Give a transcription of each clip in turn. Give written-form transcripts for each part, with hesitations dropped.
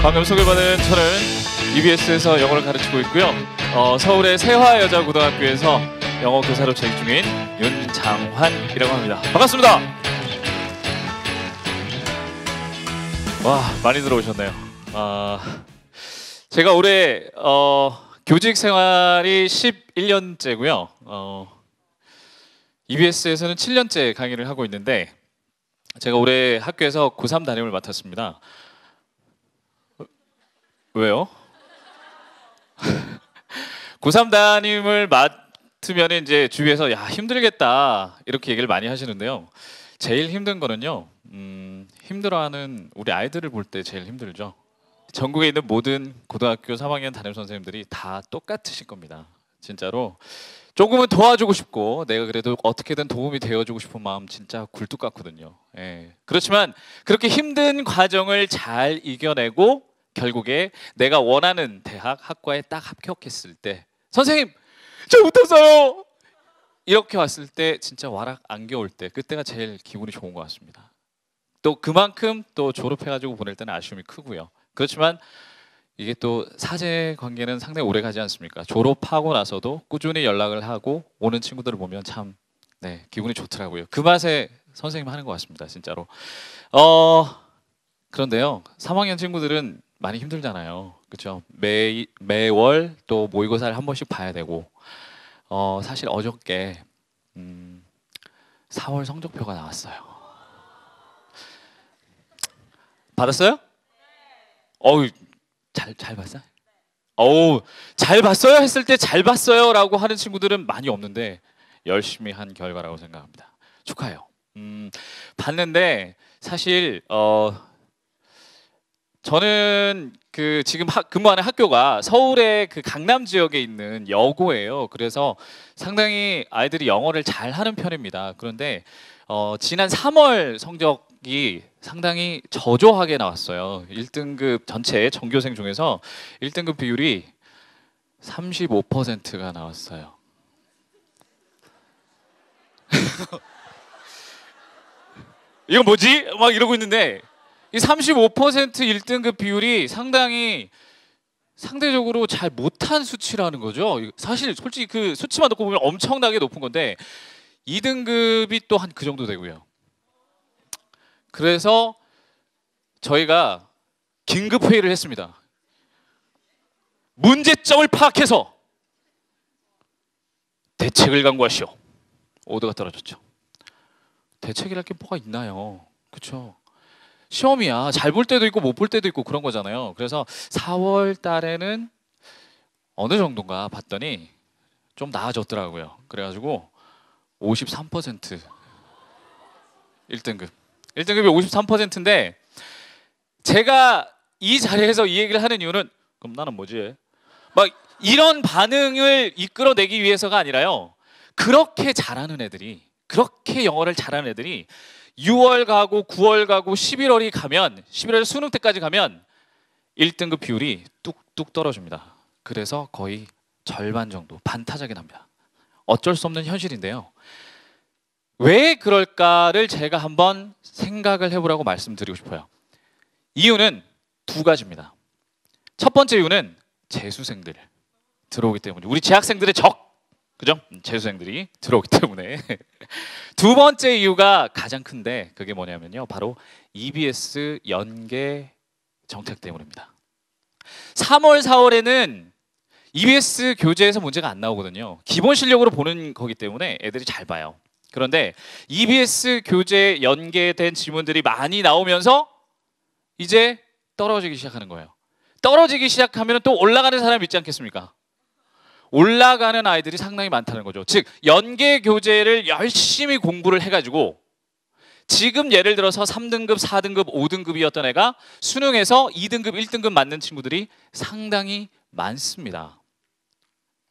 방금 소개받은 저는 EBS에서 영어를 가르치고 있고요. 서울의 세화여자고등학교에서 영어 교사로 재직 중인 윤장환이라고 합니다. 반갑습니다. 와, 많이 들어오셨네요. 제가 올해 교직 생활이 11년째고요. EBS에서는 7년째 강의를 하고 있는데 제가 올해 학교에서 고3 담임을 맡았습니다. 왜요? 고3 담임을 맡으면 이제 주위에서 야, 힘들겠다 이렇게 얘기를 많이 하시는데요. 제일 힘든 거는요, 힘들어하는 우리 아이들을 볼 때 제일 힘들죠. 전국에 있는 모든 고등학교 3학년 담임 선생님들이 다 똑같으실 겁니다. 진짜로 조금은 도와주고 싶고 내가 그래도 어떻게든 도움이 되어주고 싶은 마음 진짜 굴뚝 같거든요. 예. 그렇지만 그렇게 힘든 과정을 잘 이겨내고 결국에 내가 원하는 대학, 학과에 딱 합격했을 때 선생님, 저 붙었어요! 이렇게 왔을 때 진짜 와락 안겨올 때 그때가 제일 기분이 좋은 것 같습니다. 또 그만큼 또 졸업해가지고 보낼 때는 아쉬움이 크고요. 그렇지만 이게 또 사제 관계는 상당히 오래 가지 않습니까? 졸업하고 나서도 꾸준히 연락을 하고 오는 친구들을 보면 참 기분이 좋더라고요. 그 맛에 선생님 하는 것 같습니다. 진짜로. 그런데요, 3학년 친구들은 많이 힘들잖아요. 그렇죠? 매월 또 모의고사를 한 번씩 봐야 되고 사실 어저께 4월 성적표가 나왔어요. 받았어요? 잘 봤어요? 잘 봤어요? 했을 때 잘 봤어요 라고 하는 친구들은 많이 없는데 열심히 한 결과라고 생각합니다. 축하해요. 봤는데 사실 저는 그 지금 근무하는 학교가 서울의 그 강남 지역에 있는 여고예요. 그래서 상당히 아이들이 영어를 잘 하는 편입니다. 그런데 지난 3월 성적이 상당히 저조하게 나왔어요. 1등급 전체 전교생 중에서 1등급 비율이 35%가 나왔어요. 이거 뭐지? 막 이러고 있는데 이 35% 1등급 비율이 상대적으로 잘 못한 수치라는 거죠. 사실 솔직히 그 수치만 놓고 보면 엄청나게 높은 건데 2등급이 또 한 그 정도 되고요. 그래서 저희가 긴급 회의를 했습니다. 문제점을 파악해서 대책을 강구하시오. 오더가 떨어졌죠. 대책이랄 게 뭐가 있나요? 그렇죠? 시험이야. 잘 볼 때도 있고 못 볼 때도 있고 그런 거잖아요. 그래서 4월 달에는 어느 정도인가 봤더니 좀 나아졌더라고요. 그래가지고 53% 1등급. 1등급이 53%인데 제가 이 자리에서 이 얘기를 하는 이유는 그럼 나는 뭐지? 막 이런 반응을 이끌어내기 위해서가 아니라요. 그렇게 잘하는 애들이, 그렇게 영어를 잘하는 애들이 6월 가고 9월 가고 11월이 가면 11월 수능 때까지 가면 1등급 비율이 뚝뚝 떨어집니다. 그래서 거의 절반 정도 반타작이 납니다. 어쩔 수 없는 현실인데요. 왜 그럴까를 제가 한번 생각을 해보라고 말씀드리고 싶어요. 이유는 두 가지입니다. 첫 번째 이유는 재수생들 들어오기 때문에 우리 재학생들의 적, 그죠? 재수생들이 들어오기 때문에. 두 번째 이유가 가장 큰데 그게 뭐냐면요, 바로 EBS 연계 정책 때문입니다. 3월, 4월에는 EBS 교재에서 문제가 안 나오거든요. 기본 실력으로 보는 거기 때문에 애들이 잘 봐요. 그런데 EBS 교재 연계된 지문들이 많이 나오면서 이제 떨어지기 시작하는 거예요. 떨어지기 시작하면 또 올라가는 사람이 있지 않겠습니까? 올라가는 아이들이 상당히 많다는 거죠. 즉 연계 교재를 열심히 공부를 해가지고 지금 예를 들어서 3등급, 4등급, 5등급이었던 애가 수능에서 2등급, 1등급 맞는 친구들이 상당히 많습니다.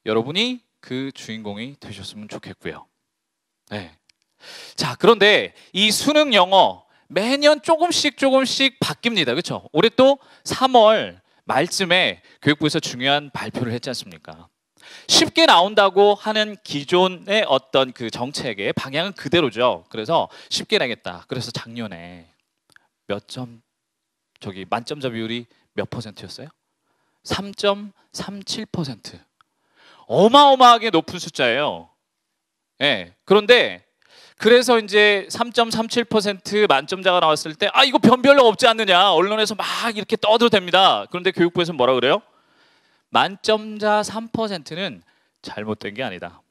여러분이 그 주인공이 되셨으면 좋겠고요. 자, 그런데 이 수능 영어 매년 조금씩 바뀝니다. 그렇죠? 올해 또 3월 말쯤에 교육부에서 중요한 발표를 했지 않습니까? 쉽게 나온다고 하는 기존의 어떤 그 정책의 방향은 그대로죠. 그래서 쉽게 내겠다. 그래서 작년에 만점자 비율이 몇 퍼센트였어요? 3.37%. 어마어마하게 높은 숫자예요. 예. 그런데 그래서 이제 3.37% 만점자가 나왔을 때 아 이거 변별력 없지 않느냐 언론에서 막 이렇게 떠들어댑니다. 그런데 교육부에서는 뭐라 그래요? 만점자 3%는 잘못된 게 아니다.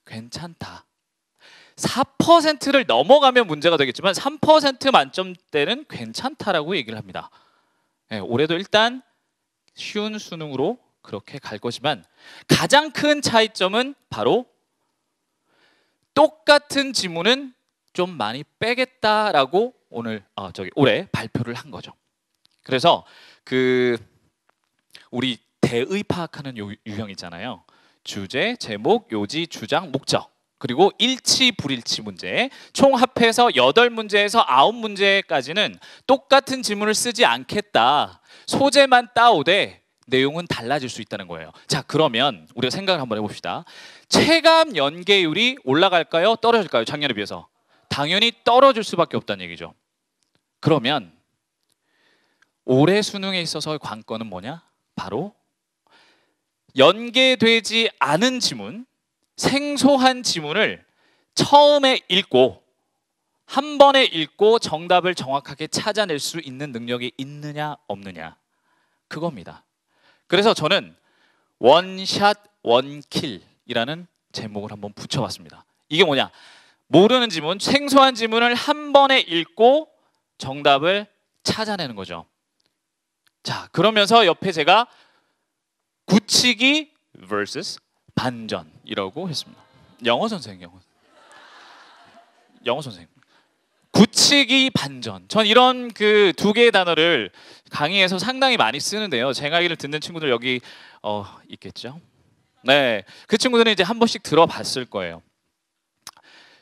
괜찮다. 4%를 넘어가면 문제가 되겠지만 3% 만점대는 괜찮다라고 얘기를 합니다. 네, 올해도 일단 쉬운 수능으로 그렇게 갈 것이지만 가장 큰 차이점은 바로 똑같은 지문은 좀 많이 빼겠다라고 올해 발표를 한 거죠. 그래서 우리 대의 파악하는 유형 있잖아요. 주제, 제목, 요지, 주장, 목적. 그리고 일치, 불일치 문제. 총 합해서 8문제에서 9문제까지는 똑같은 지문을 쓰지 않겠다. 소재만 따오되 내용은 달라질 수 있다는 거예요. 자, 그러면 우리가 생각을 한번 해봅시다. 체감 연계율이 올라갈까요? 떨어질까요? 작년에 비해서. 당연히 떨어질 수밖에 없다는 얘기죠. 그러면 올해 수능에 있어서의 관건은 뭐냐? 바로 연계되지 않은 지문, 생소한 지문을 처음에 읽고 한 번에 읽고 정답을 정확하게 찾아낼 수 있는 능력이 있느냐 없느냐 그겁니다. 그래서 저는 원샷 원킬이라는 제목을 한번 붙여봤습니다. 이게 뭐냐? 모르는 지문, 생소한 지문을 한 번에 읽고 정답을 찾아내는 거죠. 자, 그러면서 옆에 제가 굳히기 vs 반전이라고 했습니다. 영어 선생. 굳히기 반전. 전 이런 그 두 개의 단어를 강의에서 상당히 많이 쓰는데요. 제 강의를 듣는 친구들 여기 있겠죠? 네, 그 친구들은 이제 한 번씩 들어봤을 거예요.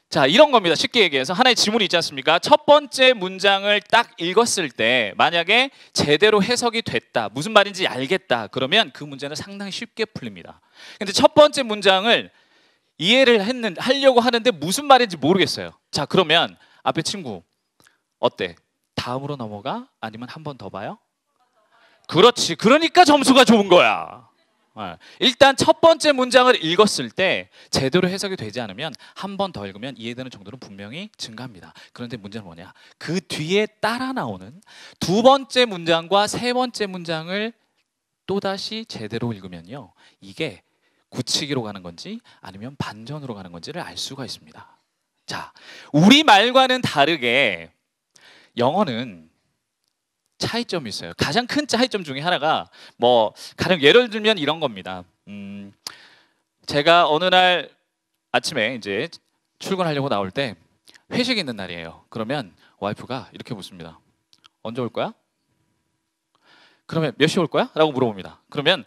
자, 이런 겁니다. 쉽게 얘기해서 하나의 지문이 있지 않습니까? 첫 번째 문장을 딱 읽었을 때 만약에 제대로 해석이 됐다, 무슨 말인지 알겠다, 그러면 그 문제는 상당히 쉽게 풀립니다. 근데 첫 번째 문장을 이해를 하려고 하는데 무슨 말인지 모르겠어요. 자, 그러면 앞에 친구 어때? 다음으로 넘어가? 아니면 한 번 더 봐요? 그렇지. 그러니까 점수가 좋은 거야. 일단 첫 번째 문장을 읽었을 때 제대로 해석이 되지 않으면 한 번 더 읽으면 이해되는 정도는 분명히 증가합니다. 그런데 문제는 뭐냐? 그 뒤에 따라 나오는 두 번째 문장과 세 번째 문장을 또다시 제대로 읽으면요, 이게 굳히기로 가는 건지 아니면 반전으로 가는 건지를 알 수가 있습니다. 자, 우리말과는 다르게 영어는 차이점이 있어요. 가장 큰 차이점 중에 하나가 가령 예를 들면 이런 겁니다. 제가 어느 날 아침에 이제 출근하려고 나올 때 회식이 있는 날이에요. 그러면 와이프가 이렇게 묻습니다. 언제 올 거야? 그러면 몇 시에 올 거야? 라고 물어봅니다. 그러면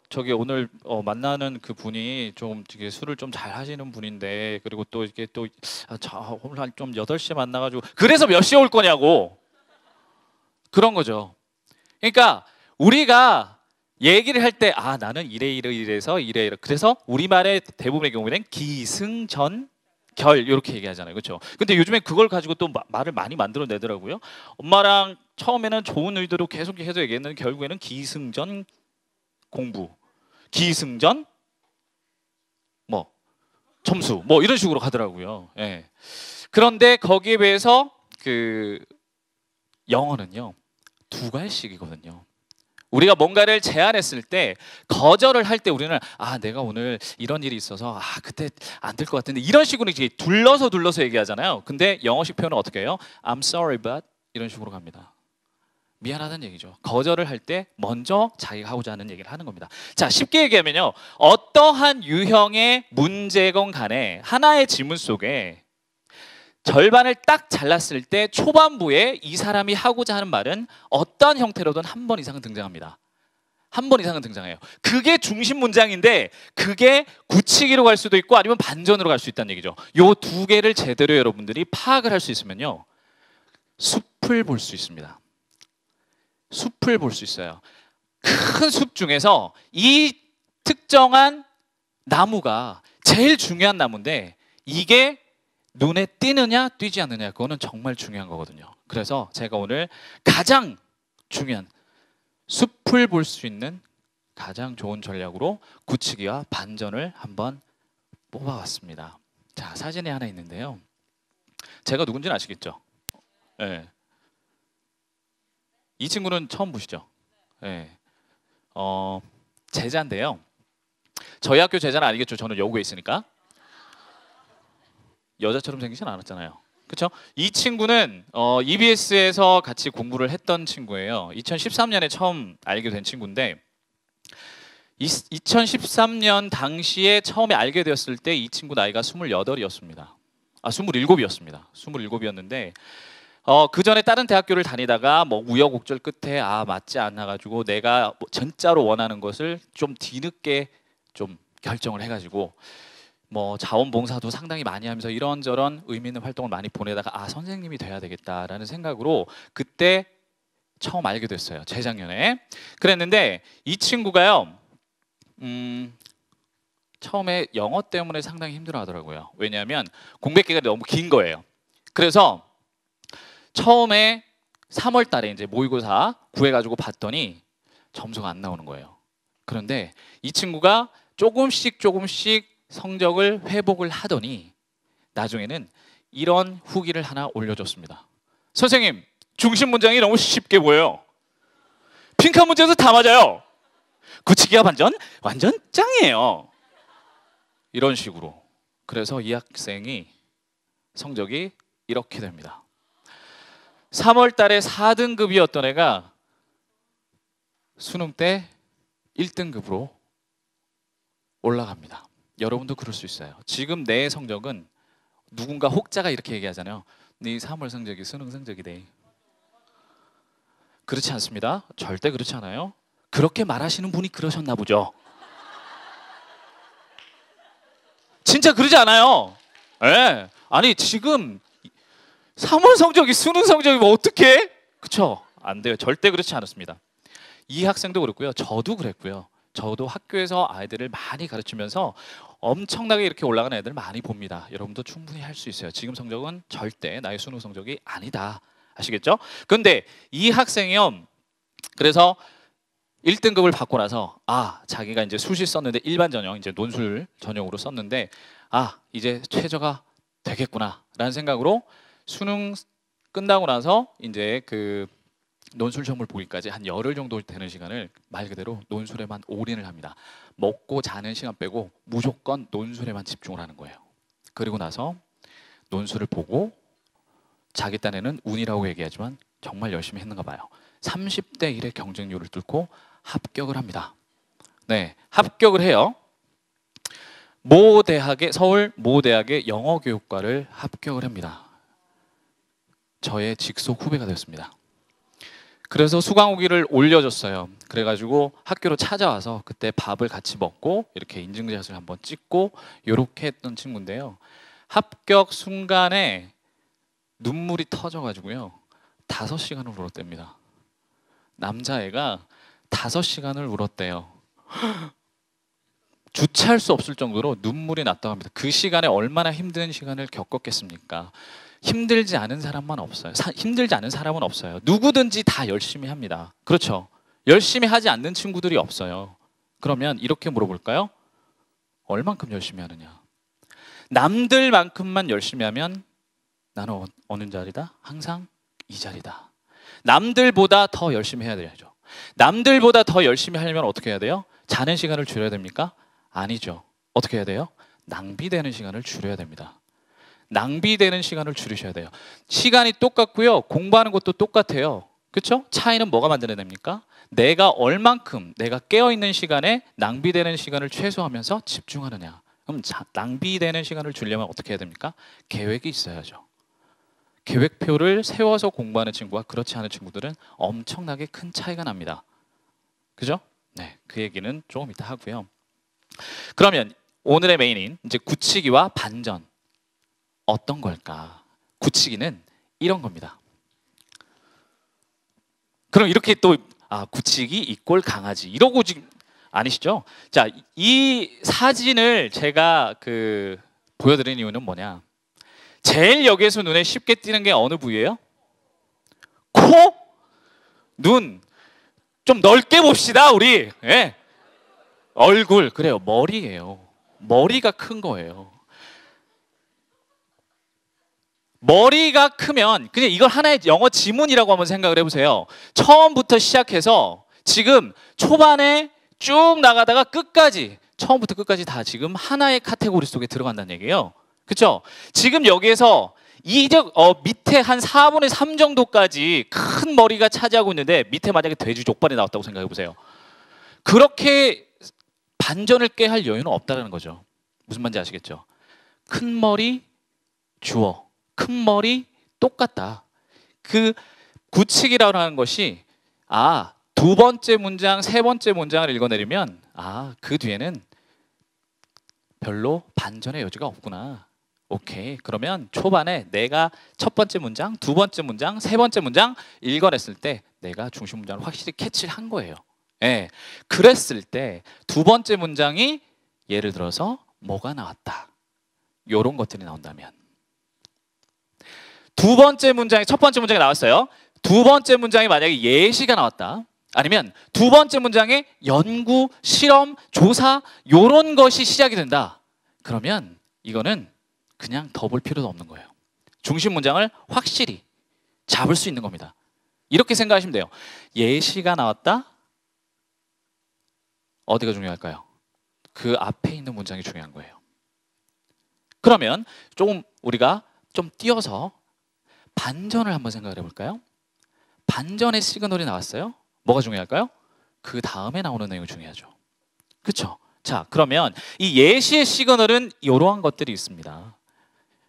저기 오늘 만나는 그 분이 좀 되게 술을 좀 잘 하시는 분인데, 그리고 또 이게 또 오늘 좀 8시에 만나가지고 그래서 몇 시에 올 거냐고. 그런 거죠. 그러니까 우리가 얘기를 할 때 나는 이래서 그래서 우리말의 대부분의 경우에는 기승전결 이렇게 얘기하잖아요. 그렇죠? 근데 요즘에 그걸 가지고 또 말을 많이 만들어내더라고요. 엄마랑 처음에는 좋은 의도로 계속 얘기했는데 결국에는 기승전 공부, 기승전 점수 이런 식으로 가더라고요. 예. 그런데 거기에 비해서 그 영어는요 2갈씩이거든요. 우리가 뭔가를 제안했을 때 거절을 할 때 우리는 내가 오늘 이런 일이 있어서 그때 안 될 것 같은데 이런 식으로 이제 둘러서 얘기하잖아요. 근데 영어식 표현은 어떻게 해요? I'm sorry but 이런 식으로 갑니다. 미안하다는 얘기죠. 거절을 할 때 먼저 자기가 하고자 하는 얘기를 하는 겁니다. 자, 쉽게 얘기하면요, 어떠한 유형의 문제건 간에 하나의 지문 속에 절반을 딱 잘랐을 때 초반부에 이 사람이 하고자 하는 말은 어떠한 형태로든 한 번 이상은 등장합니다. 한 번 이상은 등장해요. 그게 중심 문장인데 그게 굳히기로 갈 수도 있고 아니면 반전으로 갈 수 있다는 얘기죠. 요 두 개를 제대로 여러분들이 파악을 할 수 있으면요, 숲을 볼 수 있습니다. 숲을 볼 수 있어요. 큰 숲 중에서 이 특정한 나무가 제일 중요한 나무인데 이게 눈에 띄느냐 띄지 않느냐, 그거는 정말 중요한 거거든요. 그래서 제가 오늘 가장 중요한 숲을 볼 수 있는 가장 좋은 전략으로 굳히기와 반전을 한번 뽑아왔습니다. 자, 사진이 하나 있는데요. 제가 누군지는 아시겠죠? 네. 이 친구는 처음 보시죠? 네. 제자인데요. 저희 학교 제자는 아니겠죠. 저는 여고에 있으니까. 여자처럼 생기진 않았잖아요. 그렇죠? 이 친구는 EBS에서 같이 공부를 했던 친구예요. 2013년에 처음 알게 된 친구인데 2013년 당시에 처음에 알게 되었을 때 이 친구 나이가 28이었습니다. 27이었습니다. 27이었는데 그 전에 다른 대학교를 다니다가 뭐 우여곡절 끝에 맞지 않아 가지고 내가 뭐 진짜로 원하는 것을 좀 뒤늦게 좀 결정을 해가지고 뭐 자원봉사도 상당히 많이 하면서 이런저런 의미 있는 활동을 많이 보내다가 선생님이 돼야 되겠다라는 생각으로 그때 처음 알게 됐어요. 재작년에. 그랬는데 이 친구가요. 처음에 영어 때문에 상당히 힘들어 하더라고요. 왜냐하면 공백 기간이 너무 긴 거예요. 그래서 처음에 3월 달에 이제 모의고사 구해가지고 봤더니 점수가 안 나오는 거예요. 그런데 이 친구가 조금씩 성적을 회복을 하더니 나중에는 이런 후기를 하나 올려줬습니다. 선생님, 중심 문장이 너무 쉽게 보여요. 빈칸 문제에서 다 맞아요. 굳히기와 반전 완전 짱이에요. 이런 식으로. 그래서 이 학생이 성적이 이렇게 됩니다. 3월 달에 4등급이었던 애가 수능 때 1등급으로 올라갑니다. 여러분도 그럴 수 있어요. 지금 내 성적은 누군가 혹자가 이렇게 얘기하잖아요. 네 3월 성적이 수능 성적이래. 그렇지 않습니다. 절대 그렇지 않아요. 그렇게 말하시는 분이 그러셨나 보죠. 진짜 그러지 않아요. 네. 아니 지금 3월 성적이 수능 성적이면 어떡해? 그쵸? 안 돼요. 절대 그렇지 않았습니다. 이 학생도 그렇고요. 저도 그랬고요. 저도 학교에서 아이들을 많이 가르치면서 엄청나게 이렇게 올라가는 애들 많이 봅니다. 여러분도 충분히 할 수 있어요. 지금 성적은 절대 나의 수능 성적이 아니다. 아시겠죠? 근데 이 학생이요. 그래서 1등급을 받고 나서 자기가 이제 수시 썼는데 일반 전형 이제 논술 전형으로 썼는데 이제 최저가 되겠구나라는 생각으로 수능 끝나고 나서 이제 그 논술 시험을 보기까지 한 열흘 정도 되는 시간을 말 그대로 논술에만 올인을 합니다. 먹고 자는 시간 빼고 무조건 논술에만 집중을 하는 거예요. 그리고 나서 논술을 보고 자기 딴에는 운이라고 얘기하지만 정말 열심히 했는가 봐요. 30대 1의 경쟁률을 뚫고 합격을 합니다. 네, 합격을 해요. 서울 모 대학의 영어교육과를 합격을 합니다. 저의 직속 후배가 되었습니다. 그래서 수강후기를 올려줬어요. 그래가지고 학교로 찾아와서 그때 밥을 같이 먹고 이렇게 인증샷을 한번 찍고 이렇게 했던 친구인데요. 합격 순간에 눈물이 터져가지고요. 5시간을 울었답니다. 남자애가 5시간을 울었대요. 주체할 수 없을 정도로 눈물이 났다고 합니다. 그 시간에 얼마나 힘든 시간을 겪었겠습니까? 힘들지 않은 사람만 없어요. 힘들지 않은 사람은 없어요. 누구든지 다 열심히 합니다. 그렇죠? 열심히 하지 않는 친구들이 없어요. 그러면 이렇게 물어볼까요? 얼만큼 열심히 하느냐? 남들만큼만 열심히 하면 나는 어느 자리다? 항상 이 자리다. 남들보다 더 열심히 해야 되죠. 남들보다 더 열심히 하려면 어떻게 해야 돼요? 자는 시간을 줄여야 됩니까? 아니죠. 어떻게 해야 돼요? 낭비되는 시간을 줄여야 됩니다. 낭비되는 시간을 줄이셔야 돼요. 시간이 똑같고요. 공부하는 것도 똑같아요. 그렇죠? 차이는 뭐가 만들어냅니까? 내가 얼만큼 내가 깨어있는 시간에 낭비되는 시간을 최소화하면서 집중하느냐. 그럼 낭비되는 시간을 줄이려면 어떻게 해야 됩니까? 계획이 있어야죠. 계획표를 세워서 공부하는 친구와 그렇지 않은 친구들은 엄청나게 큰 차이가 납니다. 그죠? 네, 그 얘기는 조금 이따 하고요. 그러면 오늘의 메인인 이제 굳히기와 반전 어떤 걸까? 굳히기는 이런 겁니다. 그럼 이렇게 또 굳히기 이꼴 강아지 이러고 지금 아니시죠? 자, 이 사진을 제가 보여드린 이유는 뭐냐? 제일 여기에서 눈에 쉽게 띄는 게 어느 부위예요? 코, 눈. 좀 넓게 봅시다 우리. 예. 얼굴 그래요. 머리예요. 머리가 큰 거예요. 머리가 크면 그냥 이걸 하나의 영어 지문이라고 한번 생각을 해보세요. 처음부터 시작해서 지금 초반에 쭉 나가다가 끝까지 처음부터 끝까지 다 지금 하나의 카테고리 속에 들어간다는 얘기예요. 그렇죠? 지금 여기에서 밑에 한 4분의 3 정도까지 큰 머리가 차지하고 있는데 밑에 만약에 돼지 족발이 나왔다고 생각해 보세요. 그렇게 반전을 꾀할 여유는 없다는 거죠. 무슨 말인지 아시겠죠? 큰 머리 주어, 큰 머리 똑같다. 그 구칙이라고 하는 것이 두 번째 문장, 세 번째 문장을 읽어내리면 그 뒤에는 별로 반전의 여지가 없구나. 오케이. 그러면 초반에 내가 첫 번째 문장, 두 번째 문장, 세 번째 문장 읽어냈을 때 내가 중심 문장을 확실히 캐치를 한 거예요. 예. 그랬을 때 두 번째 문장이 예를 들어서 뭐가 나왔다. 요런 것들이 나온다면 두 번째 문장이 첫 번째 문장이 나왔어요. 두 번째 문장이 만약에 예시가 나왔다. 아니면 두 번째 문장에 연구, 실험, 조사 요런 것이 시작이 된다. 그러면 이거는 그냥 더 볼 필요도 없는 거예요. 중심 문장을 확실히 잡을 수 있는 겁니다. 이렇게 생각하시면 돼요. 예시가 나왔다. 어디가 중요할까요? 그 앞에 있는 문장이 중요한 거예요. 그러면 조금 우리가 좀 띄어서 반전을 한번 생각을 해볼까요? 반전의 시그널이 나왔어요. 뭐가 중요할까요? 그 다음에 나오는 내용이 중요하죠. 그렇죠? 자, 그러면 이 예시의 시그널은 이러한 것들이 있습니다.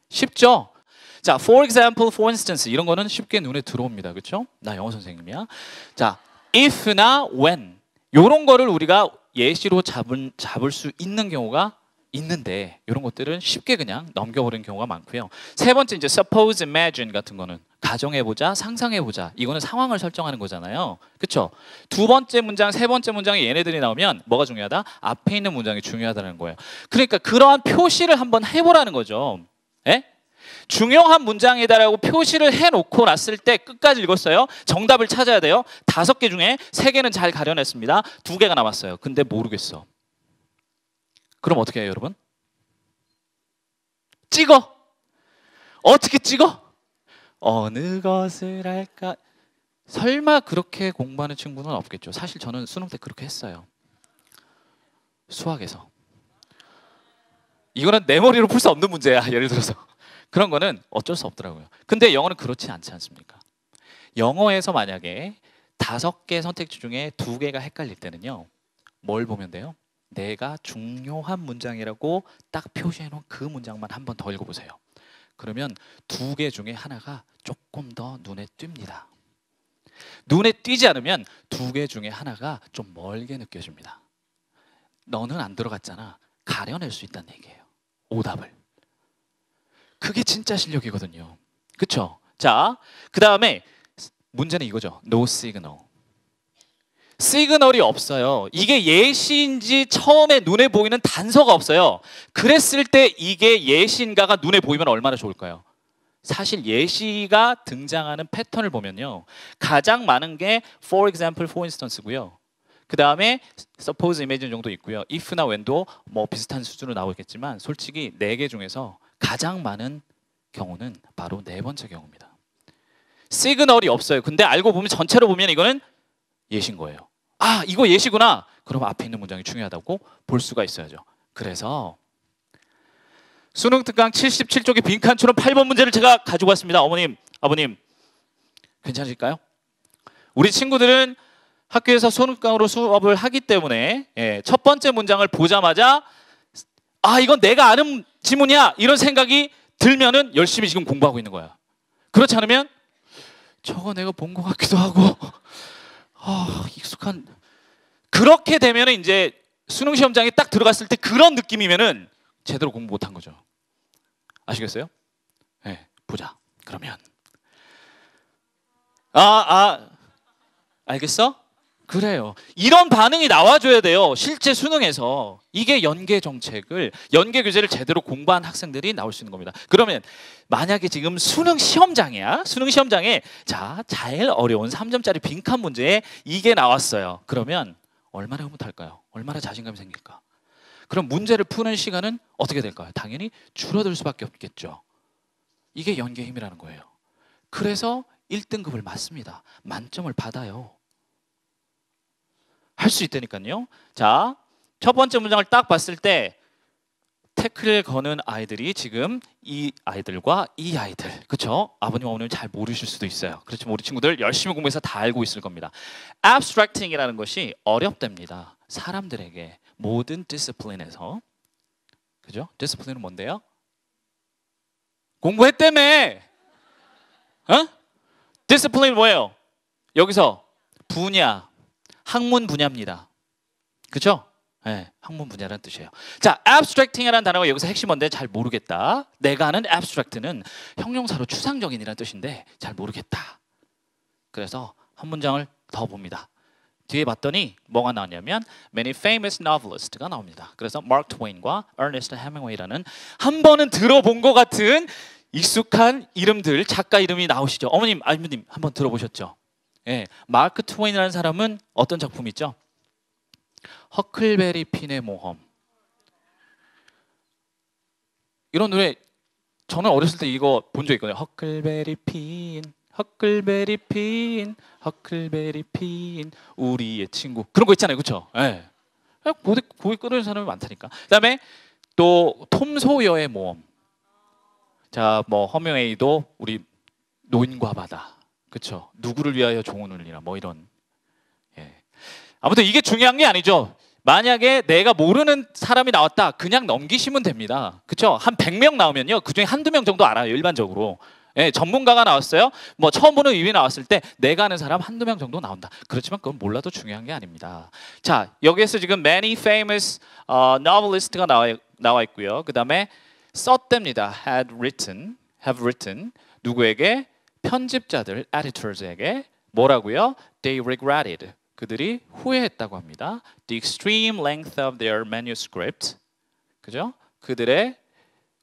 쉽죠? 자, for example, for instance 이런 거는 쉽게 눈에 들어옵니다. 그렇죠? 나 영어 선생님이야. 자, if나 when 이런 거를 우리가 예시로 잡을 수 있는 경우가 있는데 이런 것들은 쉽게 그냥 넘겨버리는 경우가 많고요. 세 번째 이제 suppose, imagine 같은 거는 가정해보자, 상상해보자. 이거는 상황을 설정하는 거잖아요. 그렇죠? 두 번째 문장, 세 번째 문장에 얘네들이 나오면 뭐가 중요하다? 앞에 있는 문장이 중요하다는 거예요. 그러니까 그러한 표시를 한번 해보라는 거죠. 예? 중요한 문장이다라고 표시를 해놓고 났을 때 끝까지 읽었어요. 정답을 찾아야 돼요. 5개 중에 3개는 잘 가려냈습니다. 2개가 남았어요. 근데 모르겠어. 그럼 어떻게 해요, 여러분? 찍어. 어떻게 찍어? 어느 것을 할까? 설마 그렇게 공부하는 친구는 없겠죠. 사실 저는 수능 때 그렇게 했어요. 수학에서. 이거는 내 머리로 풀 수 없는 문제야. 예를 들어서. 그런 거는 어쩔 수 없더라고요. 근데 영어는 그렇지 않지 않습니까? 영어에서 만약에 5개 선택지 중에 2개가 헷갈릴 때는요. 뭘 보면 돼요? 내가 중요한 문장이라고 딱 표시해놓은 그 문장만 한 번 더 읽어보세요. 그러면 2개 중에 하나가 조금 더 눈에 띕니다. 눈에 띄지 않으면 2개 중에 하나가 좀 멀게 느껴집니다. 너는 안 들어갔잖아. 가려낼 수 있다는 얘기예요. 오답을. 그게 진짜 실력이거든요. 그렇죠? 자, 그 다음에 문제는 이거죠. No signal. 시그널이 없어요. 이게 예시인지 처음에 눈에 보이는 단서가 없어요. 그랬을 때 이게 예시인가가 눈에 보이면 얼마나 좋을까요? 사실 예시가 등장하는 패턴을 보면요. 가장 많은 게 for example, for instance고요. 그 다음에 suppose, imagine 정도 있고요. if나 when도 뭐 비슷한 수준으로 나오겠지만 솔직히 4개 중에서 가장 많은 경우는 바로 4번째 경우입니다. 시그널이 없어요. 근데 알고 보면 전체로 보면 이거는 예시인 거예요. 이거 예시구나. 그럼 앞에 있는 문장이 중요하다고 볼 수가 있어야죠. 그래서 수능 특강 77쪽의 빈칸처럼 8번 문제를 제가 가지고 왔습니다. 어머님, 아버님 괜찮으실까요? 우리 친구들은 학교에서 수능 특강으로 수업을 하기 때문에 첫 번째 문장을 보자마자 이건 내가 아는 지문이야 이런 생각이 들면은 열심히 지금 공부하고 있는 거야. 그렇지 않으면 저거 내가 본 것 같기도 하고 익숙한. 그렇게 되면 이제 수능 시험장에 딱 들어갔을 때 그런 느낌이면은 제대로 공부 못한 거죠. 아시겠어요? 네, 보자. 그러면 알겠어? 그래요. 이런 반응이 나와줘야 돼요. 실제 수능에서. 이게 연계 정책을, 연계 교재를 제대로 공부한 학생들이 나올 수 있는 겁니다. 그러면 만약에 지금 수능 시험장이야. 수능 시험장에 자, 제일 어려운 3점짜리 빈칸 문제에 이게 나왔어요. 그러면 얼마나 흐뭇할까요? 얼마나 자신감이 생길까? 그럼 문제를 푸는 시간은 어떻게 될까요? 당연히 줄어들 수밖에 없겠죠. 이게 연계의 힘이라는 거예요. 그래서 1등급을 맞습니다. 만점을 받아요. 할 수 있다니까요. 자, 첫 번째 문장을 딱 봤을 때 태클을 거는 아이들이 지금 이 아이들과 이 아이들, 그렇죠? 아버님 어머님 잘 모르실 수도 있어요. 그렇지만 우리 친구들 열심히 공부해서 다 알고 있을 겁니다. abstracting이라는 것이 어렵답니다. 사람들에게 모든 디스플린에서. 그죠? 디스플린은 뭔데요? 공부했다며. 어? 디스플린 뭐예요? 여기서 분야, 학문 분야입니다. 그죠? 네, 학문 분야라는 뜻이에요. 자, abstracting이라는 단어가 여기서 핵심 뭔데 잘 모르겠다. 내가 아는 abstract는 형용사로 추상적인이라는 뜻인데 잘 모르겠다. 그래서 한 문장을 더 봅니다. 뒤에 봤더니 뭐가 나왔냐면 many famous novelist가 나옵니다. 그래서 Mark Twain과 Ernest Hemingway라는 한 번은 들어본 것 같은 익숙한 이름들, 작가 이름이 나오시죠. 어머님, 아버님 한번 들어보셨죠? 예, 마크 트웨인이라는 사람은 어떤 작품이 있죠? 허클베리 핀의 모험. 이런 노래 저는 어렸을 때 이거 본 적 있거든요. 허클베리 핀, 허클베리 핀, 허클베리 핀, 우리의 친구. 그런 거 있잖아요, 그렇죠? 예. 고개 끄덕이는 사람이 많다니까. 그다음에 또 톰 소여의 모험. 자, 뭐 허밍웨이도 우리 노인과 바다. 그렇죠. 누구를 위하여 종을 울리나 뭐 이런. 예. 아무튼 이게 중요한 게 아니죠. 만약에 내가 모르는 사람이 나왔다. 그냥 넘기시면 됩니다. 그렇죠. 한 100명 나오면요. 그중에 한두 명 정도 알아요. 일반적으로. 예, 전문가가 나왔어요. 뭐 처음 보는 의뢰 나왔을 때 내가 아는 사람 한두 명 정도 나온다. 그렇지만 그건 몰라도 중요한 게 아닙니다. 자, 여기에서 지금 many famous novelist가 나와 있고요. 그다음에 썼답니다. have written. 누구에게? 편집자들, editors에게 뭐라고요? They regretted. 그들이 후회했다고 합니다. The extreme length of their manuscript. 그죠? 그들의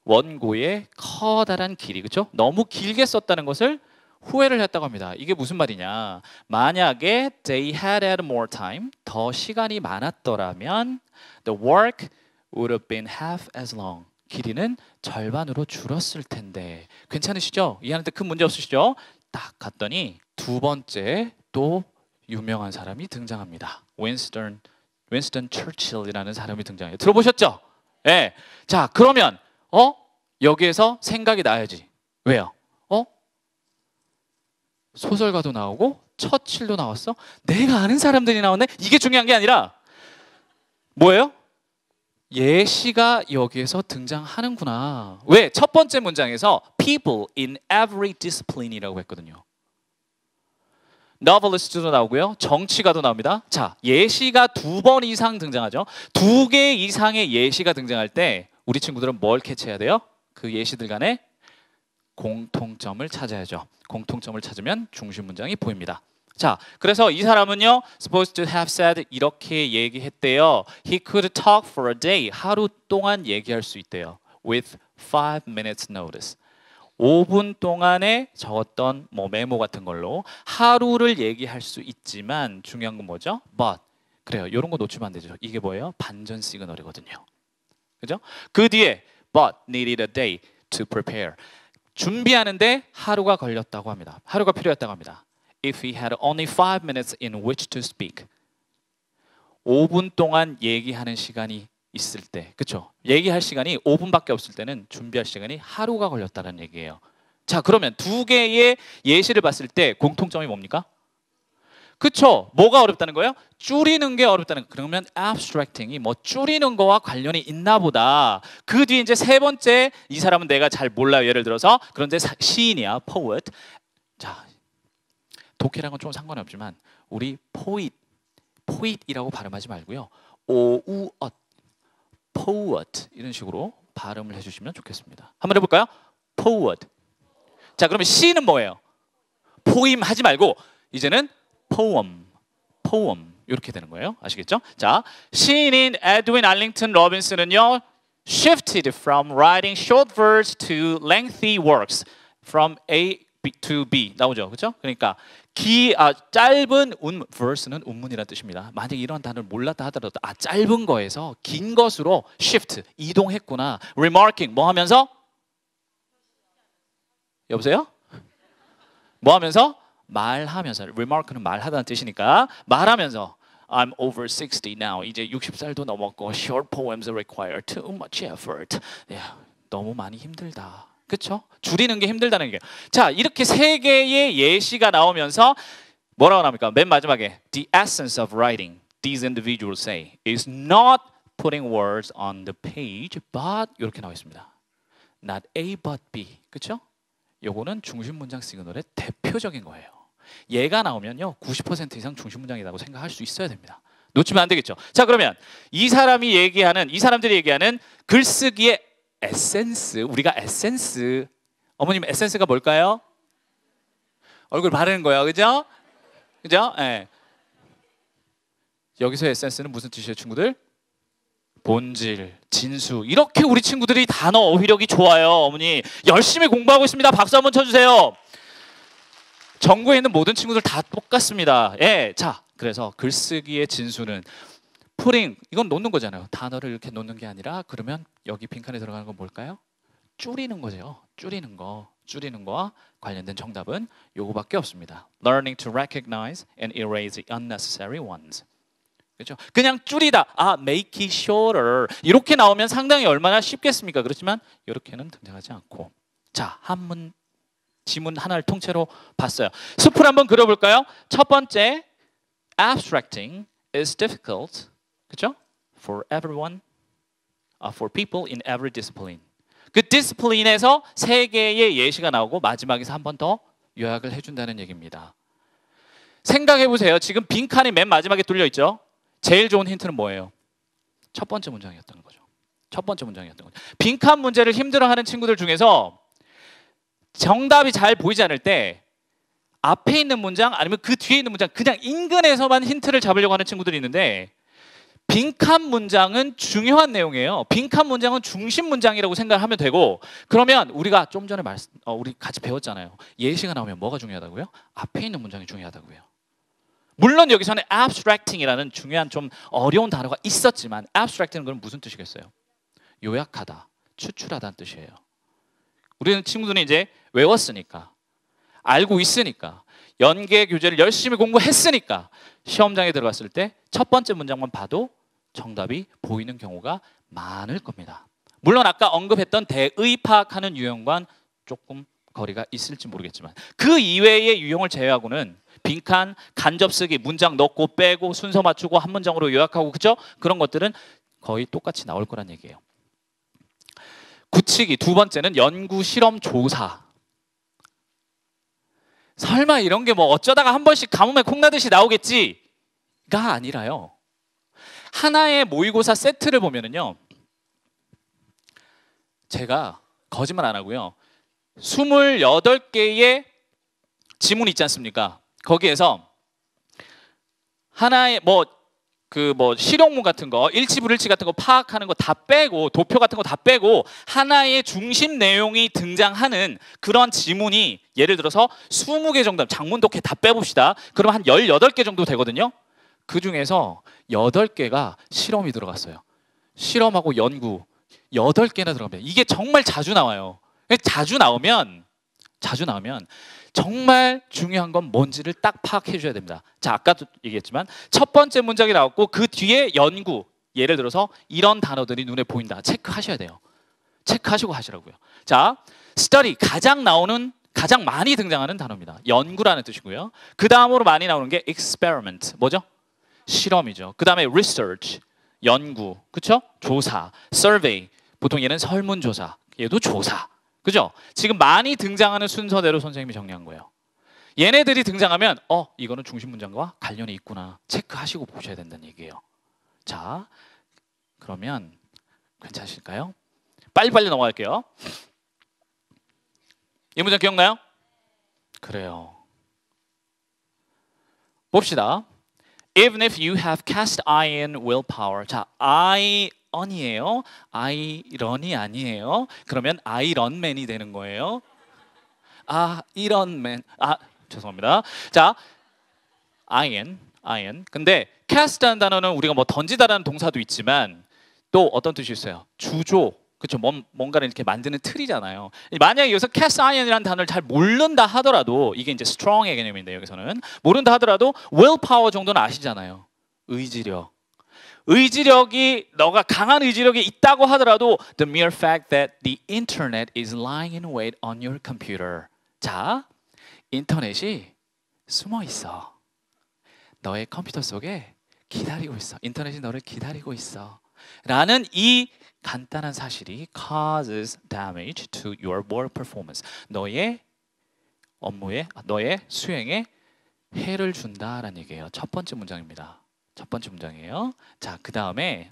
원고의 커다란 길이, 그죠? 너무 길게 썼다는 것을 후회를 했다고 합니다. 이게 무슨 말이냐? 만약에 they had had more time, 더 시간이 많았더라면 the work would have been half as long. 길이는 절반으로 줄었을 텐데. 괜찮으시죠? 이해하는데 큰 문제 없으시죠? 딱 갔더니 두 번째 또 유명한 사람이 등장합니다. 윈스턴 처칠이라는 사람이 등장해요. 들어보셨죠? 예. 네. 자, 그러면 여기에서 생각이 나야지. 왜요? 소설가도 나오고 처칠도 나왔어? 내가 아는 사람들이 나오네? 이게 중요한 게 아니라 뭐예요? 예시가 여기에서 등장하는구나. 왜? 첫 번째 문장에서 people in every discipline이라고 했거든요. novelist도 나오고요. 정치가도 나옵니다. 자, 예시가 2번 이상 등장하죠. 2개 이상의 예시가 등장할 때 우리 친구들은 뭘 캐치해야 돼요? 그 예시들 간에 공통점을 찾아야죠. 공통점을 찾으면 중심 문장이 보입니다. 자, 그래서 이 사람은요, supposed to have said 이렇게 얘기했대요. He could talk for a day. 하루 동안 얘기할 수 있대요. With 5 minutes notice. 5분 동안에 적었던 뭐 메모 같은 걸로 하루를 얘기할 수 있지만 중요한 건 뭐죠? But. 그래요. 이런 거 놓치면 안 되죠. 이게 뭐예요? 반전 시그널이거든요. 그죠? 그 뒤에 but needed a day to prepare. 준비하는데 하루가 걸렸다고 합니다. 하루가 필요했다고 합니다. If he had only 5 minutes in which to speak. 5분 동안 얘기하는 시간이 있을 때, 그렇죠? 얘기할 시간이 5분밖에 없을 때는 준비할 시간이 하루가 걸렸다는 얘기예요. 자, 그러면 2개의 예시를 봤을 때 공통점이 뭡니까? 그렇죠? 뭐가 어렵다는 거예요? 줄이는 게 어렵다는 거. 그러면 abstracting이 뭐 줄이는 거와 관련이 있나 보다. 그 뒤에 이제 세 번째, 이 사람은 내가 잘 몰라요. 예를 들어서 그런데 시인이야, poet. 자, 독해랑은 좀 상관이 없지만 우리 poet이라고 발음하지 말고요. 오우엇, poet 이런 식으로 발음을 해주시면 좋겠습니다. 한번 해볼까요? poet. 자, 그러면 시는 뭐예요? 포임 하지 말고 이제는 poem 이렇게 되는 거예요. 아시겠죠? 자, 시인인 에드윈 알링턴 로빈슨은요, shifted from writing short verse to lengthy works from A to B 나오죠, 그렇죠? 그러니까 짧은 verse는 운문이라는 뜻입니다. 만약 이런 단어를 몰랐다 하더라도 짧은 거에서 긴 것으로 shift 이동했구나. remarking 뭐 하면서? 여보세요? 뭐 하면서? 말하면서. remark는 말하다는 뜻이니까 말하면서 I'm over 60 now. 이제 60살도 넘었고 short poems require too much effort. 너무 많이 힘들다. 그렇죠? 줄이는 게 힘들다는 얘기예요. 자, 이렇게 세 개의 예시가 나오면서 뭐라고 나옵니까? 맨 마지막에 The essence of writing, these individuals say, is not putting words on the page, but 이렇게 나와 있습니다. Not A but B. 그렇죠? 요거는 중심 문장 시그널의 대표적인 거예요. 얘가 나오면요 90% 이상 중심 문장이라고 생각할 수 있어야 됩니다. 놓치면 안 되겠죠. 자, 그러면 이 사람들이 얘기하는 글쓰기의 에센스, 우리가 에센스, 어머님 에센스가 뭘까요? 얼굴 바르는 거예요, 그죠? 그죠? 네. 여기서 에센스는 무슨 뜻이에요, 친구들? 본질, 진수. 이렇게 우리 친구들이 단어 어휘력이 좋아요. 어머니 열심히 공부하고 있습니다. 박수 한번 쳐주세요. 전국에 있는 모든 친구들 다 똑같습니다. 예, 자, 그래서 글쓰기의 진수는 putting, 이건 놓는 거잖아요. 단어를 이렇게 놓는 게 아니라 그러면 여기 빈칸에 들어가는 건 뭘까요? 줄이는 거죠. 줄이는 거와 관련된 정답은 요거밖에 없습니다. Learning to recognize and erase the unnecessary ones. 그렇죠? 그냥 줄이다. make it shorter. 이렇게 나오면 상당히 얼마나 쉽겠습니까? 그렇지만 이렇게는 등장하지 않고. 자, 지문 하나를 통째로 봤어요. 숲을 한번 그려볼까요? 첫 번째, abstracting is difficult. 그렇죠? For everyone, for people in every discipline. 그 디스플린에서 세 개의 예시가 나오고 마지막에서 한 번 더 요약을 해준다는 얘기입니다. 생각해 보세요. 지금 빈칸이 맨 마지막에 뚫려 있죠? 제일 좋은 힌트는 뭐예요? 첫 번째 문장이었던 거죠. 첫 번째 문장이었던 거죠. 빈칸 문제를 힘들어하는 친구들 중에서 정답이 잘 보이지 않을 때 앞에 있는 문장 아니면 그 뒤에 있는 문장 그냥 인근에서만 힌트를 잡으려고 하는 친구들이 있는데 빈칸 문장은 중요한 내용이에요. 빈칸 문장은 중심 문장이라고 생각하면 되고 그러면 우리가 좀 전에 우리 같이 배웠잖아요. 예시가 나오면 뭐가 중요하다고요? 앞에 있는 문장이 중요하다고요. 물론 여기서는 abstracting이라는 중요한 좀 어려운 단어가 있었지만 abstract는 그럼 무슨 뜻이겠어요? 요약하다, 추출하다는 뜻이에요. 우리는 친구들이 이제 외웠으니까 알고 있으니까 연계 교재를 열심히 공부했으니까 시험장에 들어갔을 때 첫 번째 문장만 봐도 정답이 보이는 경우가 많을 겁니다. 물론 아까 언급했던 대의 파악하는 유형과는 조금 거리가 있을지 모르겠지만 그 이외의 유형을 제외하고는 빈칸, 간접쓰기, 문장 넣고 빼고 순서 맞추고 한 문장으로 요약하고 그죠? 그런 것들은 거의 똑같이 나올 거란 얘기예요. 굳히기 두 번째는 연구, 실험, 조사. 설마 이런 게 뭐 어쩌다가 한 번씩 가뭄에 콩나듯이 나오겠지가 아니라요. 하나의 모의고사 세트를 보면은요. 제가 거짓말 안 하고요. 28개의 지문이 있지 않습니까? 거기에서 하나의 실용문 같은 거, 일치 불일치 같은 거 파악하는 거 다 빼고 도표 같은 거 다 빼고 하나의 중심 내용이 등장하는 그런 지문이 예를 들어서 20개 정도, 장문 독해 다 빼봅시다. 그럼 한 18개 정도 되거든요. 그 중에서 8개가 실험이 들어갔어요. 실험하고 연구 8개나 들어갑니다. 이게 정말 자주 나와요. 자주 나오면 정말 중요한 건 뭔지를 딱 파악해 줘야 됩니다. 자, 아까도 얘기했지만 첫 번째 문장이 나왔고 그 뒤에 연구, 예를 들어서 이런 단어들이 눈에 보인다. 체크하셔야 돼요. 체크하시고 하시라고요. 자, study, 가장 많이 등장하는 단어입니다. 연구라는 뜻이고요. 그 다음으로 많이 나오는 게 experiment, 뭐죠? 실험이죠. 그 다음에 research, 연구, 그렇죠? 조사, survey, 보통 얘는 설문조사, 얘도 조사. 그죠? 지금 많이 등장하는 순서대로 선생님이 정리한 거예요. 얘네들이 등장하면 이거는 중심 문장과 관련이 있구나. 체크하시고 보셔야 된다는 얘기예요. 자, 그러면 괜찮으실까요? 빨리빨리 넘어갈게요. 이 문장 기억나요? 그래요. 봅시다. Even if you have cast iron willpower. 자, iron이에요. 아이런이 아니에요. 그러면 아이런맨이 되는 거예요. 이런맨. 죄송합니다. 자, iron. 근데 cast라는 단어는 우리가 뭐 던지다라는 동사도 있지만 또 어떤 뜻이 있어요? 주조. 그렇죠. 뭔가를 이렇게 만드는 틀이잖아요. 만약에 여기서 cast iron이라는 단어를 잘 모른다 하더라도 이게 이제 strong의 개념인데 여기서는 모른다 하더라도 willpower 정도는 아시잖아요. 의지력이 너가 강한 의지력이 있다고 하더라도 the mere fact that the internet is lying in wait on your computer. 자, 인터넷이 숨어 있어. 너의 컴퓨터 속에 기다리고 있어. 인터넷이 너를 기다리고 있어. 라는 이 간단한 사실이 causes damage to your work performance. 너의 업무에, 너의 수행에 해를 준다라는 얘기예요. 첫 번째 문장입니다. 첫 번째 문장이에요. 자, 그 다음에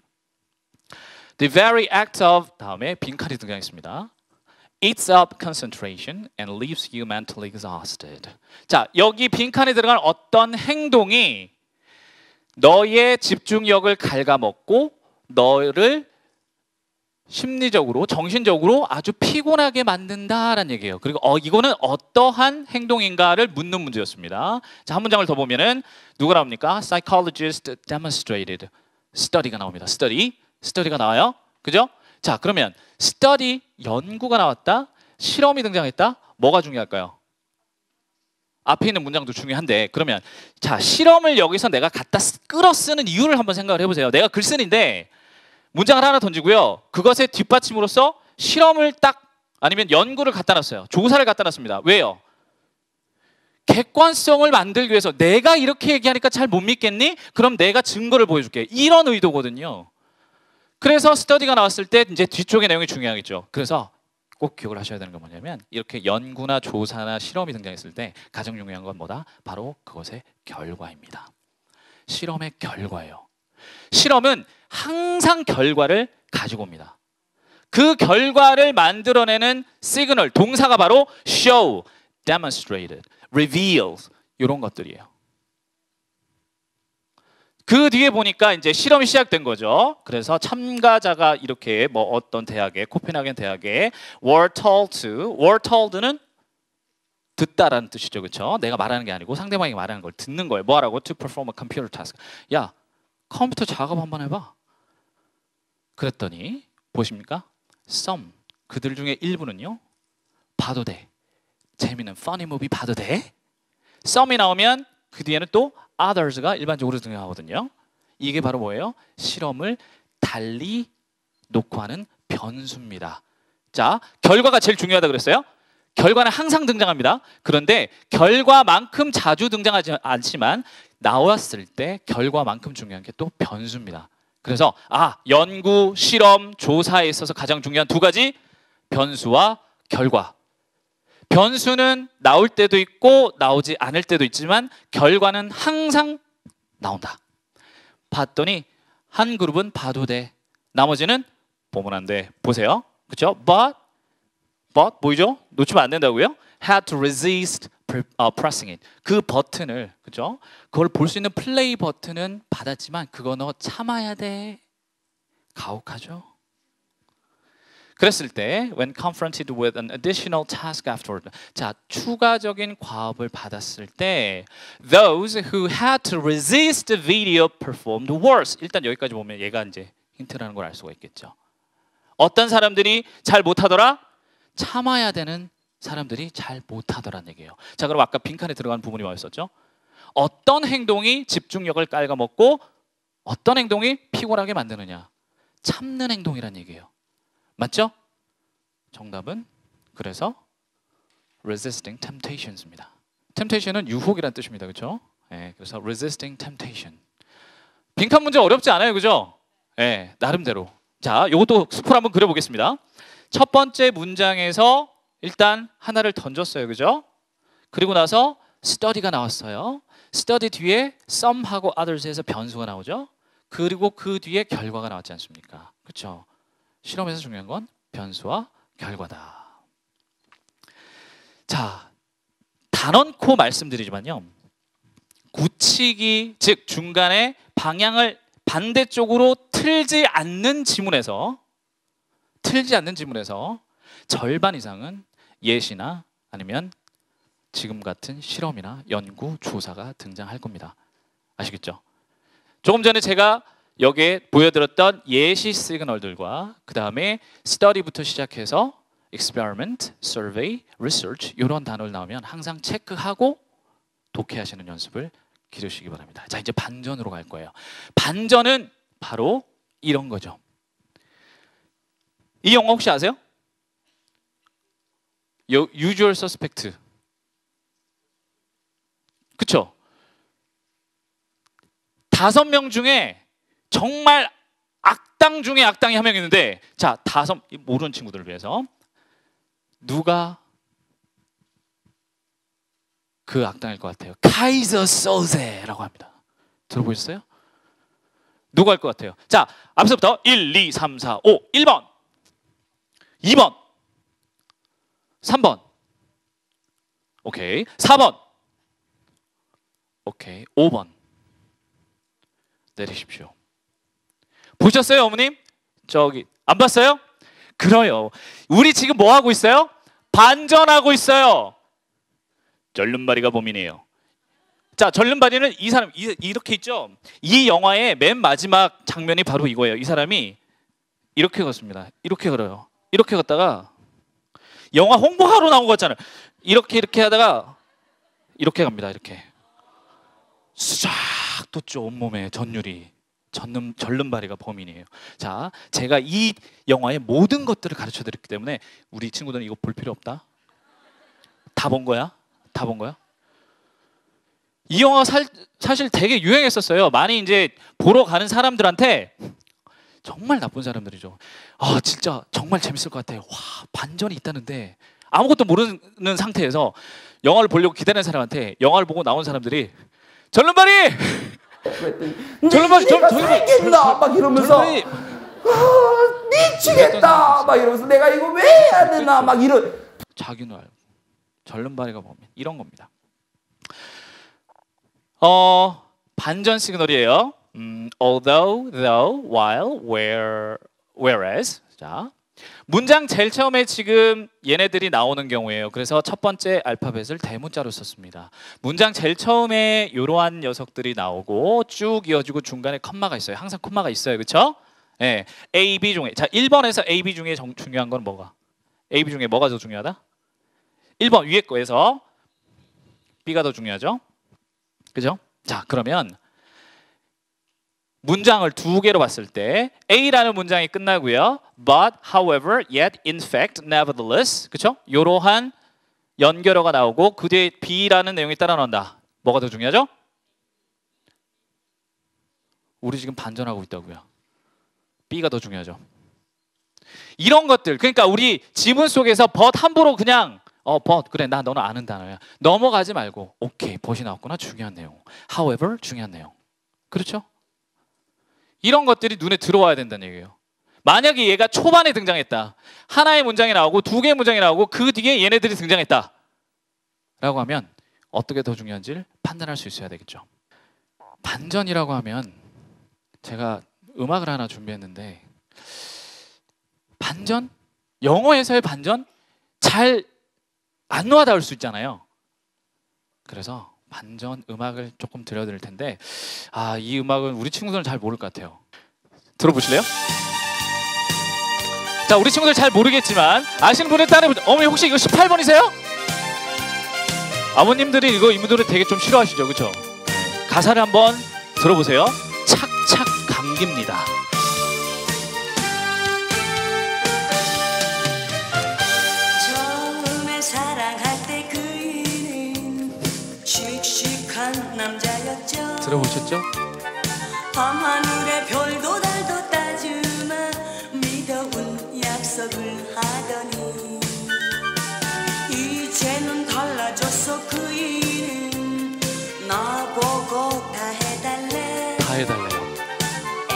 the very act of 다음에 빈칸이 등장했습니다. Eats up concentration and leaves you mentally exhausted. 자, 여기 빈칸에 들어간 어떤 행동이 너의 집중력을 갉아먹고 너를 심리적으로, 정신적으로 아주 피곤하게 만든다라는 얘기예요. 그리고 이거는 어떠한 행동인가를 묻는 문제였습니다. 자, 한 문장을 더 보면은 누가 나옵니까? Psychologist demonstrated. study가 나옵니다. study가 나와요. 그죠? 자, 그러면 study, 연구가 나왔다. 실험이 등장했다. 뭐가 중요할까요? 앞에 있는 문장도 중요한데 그러면 자, 실험을 여기서 내가 갖다 끌어 쓰는 이유를 한번 생각을 해보세요. 내가 글쓴이인데 문장을 하나 던지고요. 그것의 뒷받침으로써 실험을 아니면 연구를 갖다 놨어요. 조사를 갖다 놨습니다. 왜요? 객관성을 만들기 위해서 내가 이렇게 얘기하니까 잘 못 믿겠니? 그럼 내가 증거를 보여줄게. 이런 의도거든요. 그래서 스터디가 나왔을 때 이제 뒤쪽의 내용이 중요하겠죠. 그래서 꼭 기억을 하셔야 되는 건 뭐냐면 이렇게 연구나 조사나 실험이 등장했을 때 가장 중요한 건 뭐다? 바로 그것의 결과입니다. 실험의 결과예요. 실험은 항상 결과를 가지고 옵니다. 그 결과를 만들어내는 시그널, 동사가 바로 show, demonstrated, reveals 이런 것들이에요. 그 뒤에 보니까 이제 실험이 시작된 거죠. 그래서 참가자가 이렇게 뭐 어떤 대학에, 코펜하겐 대학에 were told는 듣다라는 뜻이죠, 그렇죠? 내가 말하는 게 아니고 상대방이 말하는 걸 듣는 거예요. 뭐하라고? To perform a computer task. 야, 컴퓨터 작업 한번 해봐. 그랬더니 보십니까? Some, 그들 중에 일부는요. 봐도 돼. 재미있는 funny movie 봐도 돼. Some이 나오면 그 뒤에는 또 others가 일반적으로 등장하거든요. 이게 바로 뭐예요? 실험을 달리 놓고 하는 변수입니다. 자, 결과가 제일 중요하다 그랬어요. 결과는 항상 등장합니다. 그런데 결과만큼 자주 등장하지 않지만 나왔을 때 결과만큼 중요한 게 또 변수입니다. 그래서 연구, 실험, 조사에 있어서 가장 중요한 두 가지 변수와 결과. 변수는 나올 때도 있고 나오지 않을 때도 있지만 결과는 항상 나온다. 봤더니 한 그룹은 봐도 돼. 나머지는 보면 안 돼. 보세요. 그렇죠? But 보이죠? 놓치면 안 된다고요? Had to resist pressing it. 그 버튼을, 그죠? 그걸 볼 수 있는 플레이 버튼은 받았지만 그거 너 참아야 돼. 가혹하죠? 그랬을 때 when confronted with an additional task afterward. 자, 추가적인 과업을 받았을 때 those who had to resist the video performed worse. 일단 여기까지 보면 얘가 이제 힌트라는 걸 알 수가 있겠죠. 어떤 사람들이 잘 못하더라? 참아야 되는 사람들이 잘 못하더라는 얘기예요. 자, 그럼 아까 빈칸에 들어간 부분이 뭐였었죠? 어떤 행동이 집중력을 깔아먹고 어떤 행동이 피곤하게 만드느냐? 참는 행동이란 얘기예요. 맞죠? 정답은 그래서 resisting temptations입니다. temptation은 유혹이란 뜻입니다. 그렇죠? 네, 그래서 resisting temptation. 빈칸 문제 어렵지 않아요. 그죠? 네, 나름대로. 자, 이것도 스포를 한번 그려보겠습니다. 첫 번째 문장에서 일단 하나를 던졌어요. 그죠? 그리고 나서 study가 나왔어요. study 뒤에 some하고 others에서 변수가 나오죠. 그리고 그 뒤에 결과가 나왔지 않습니까? 그렇죠? 실험에서 중요한 건 변수와 결과다. 자, 단언코 말씀드리지만요. 묻히기, 즉 중간에 방향을 반대쪽으로 틀지 않는 지문에서 절반 이상은 예시나 아니면 지금 같은 실험이나 연구, 조사가 등장할 겁니다. 아시겠죠? 조금 전에 제가 여기에 보여드렸던 예시 시그널들과 그 다음에 study부터 시작해서 experiment, survey, research 이런 단어를 나오면 항상 체크하고 독해하시는 연습을 기르시기 바랍니다. 자, 이제 반전으로 갈 거예요. 반전은 바로 이런 거죠. 이 영화 혹시 아세요? Usual Suspect. 그쵸? 5명 중에 정말 악당 중에 악당이 한 명 있는데, 자, 모르는 친구들을 위해서 누가 그 악당일 것 같아요? 카이저 소제라고 합니다. 들어보셨어요? 누가 할 것 같아요? 자, 앞서부터 1, 2, 3, 4, 5. 1번, 2번, 3번, 오케이. 4번, 오케이. 5번. 내리십시오. 보셨어요, 어머님? 저기 안 봤어요? 그래요. 우리 지금 뭐 하고 있어요? 반전하고 있어요. 절름발이가 범인이에요. 자, 절름발이는 이 사람 이렇게 있죠? 이 영화의 맨 마지막 장면이 바로 이거예요. 이 사람이 이렇게 걷습니다. 이렇게 걸어요. 이렇게 걷다가 영화 홍보하러 나온 거 같잖아요. 이렇게 하다가 이렇게 갑니다. 이렇게 수작 돋죠. 온몸에 전율이. 절름발이가 범인이에요. 자, 제가 이 영화의 모든 것들을 가르쳐 드렸기 때문에 우리 친구들은 이거 볼 필요 없다. 다 본 거야? 다 본 거야? 이 영화 사실 되게 유행했었어요. 많이 이제 보러 가는 사람들한테 정말 나쁜 사람들이죠. 아, 진짜 정말 재밌을 것 같아요. 와, 반전이 있다는데 아무것도 모르는 상태에서 영화를 보려고 기다리는 사람한테 영화를 보고 나온 사람들이 절름발이! 절름발이! 살겠나? 막 이러면서 미치겠다! 막 이러면서 내가 이거 왜 해야 되나? 막 이런. 자기는 알고 절름발이가 범인 이런 겁니다. 반전 시그널이에요. Although, though, while, where, whereas. 자, 문장 제일 처음에 지금 얘네들이 나오는 경우에요. 그래서 첫 번째 알파벳을 대문자로 썼습니다. 문장 제일 처음에 이러한 녀석들이 나오고 쭉 이어지고 중간에 컴마가 있어요. 항상 콤마가 있어요. 그렇죠? 네. A, B 중에. 자, 1번에서 A, B 중에 중요한 건 뭐가? A, B 중에 뭐가 더 중요하다? 1번 위에 거에서 B가 더 중요하죠? 그죠? 자, 그러면 문장을 두 개로 봤을 때 A라는 문장이 끝나고요. But, however, yet, in fact, nevertheless. 그렇죠? 이러한 연결어가 나오고 그 뒤에 B라는 내용이 따라 나온다. 뭐가 더 중요하죠? 우리 지금 반전하고 있다고요. B가 더 중요하죠. 이런 것들. 그러니까 우리 지문 속에서 but 함부로 그냥 but 그래 나 너는 아는 단어야. 넘어가지 말고 오케이 but이 나왔구나. 중요한 내용. However 중요한 내용. 그렇죠? 이런 것들이 눈에 들어와야 된다는 얘기예요. 만약에 얘가 초반에 등장했다. 하나의 문장이 나오고 두 개의 문장이 나오고 그 뒤에 얘네들이 등장했다. 라고 하면 어떻게 더 중요한지를 판단할 수 있어야 되겠죠. 반전이라고 하면 제가 음악을 하나 준비했는데 반전? 영어에서의 반전? 잘 안 와닿을 수 있잖아요. 그래서 반전 음악을 조금 들려드릴 텐데 이 음악은 우리 친구들은 잘 모를 것 같아요. 들어보실래요? 자, 우리 친구들 잘 모르겠지만 아시는 분은 따라해보죠. 어머니 혹시 이거 18번이세요? 아버님들이 이 노래 되게 좀 싫어하시죠, 그렇죠? 가사를 한번 들어보세요. 착착 감깁니다. 처음에 사랑할 때 그이는 씩씩한 남자였죠. 들어보셨죠? 밤하늘에 별도 달도 따주마 믿어온 약속을 하더니 이제는 달라졌어. 그이는 나보고 다 해달래. 다 해달래요.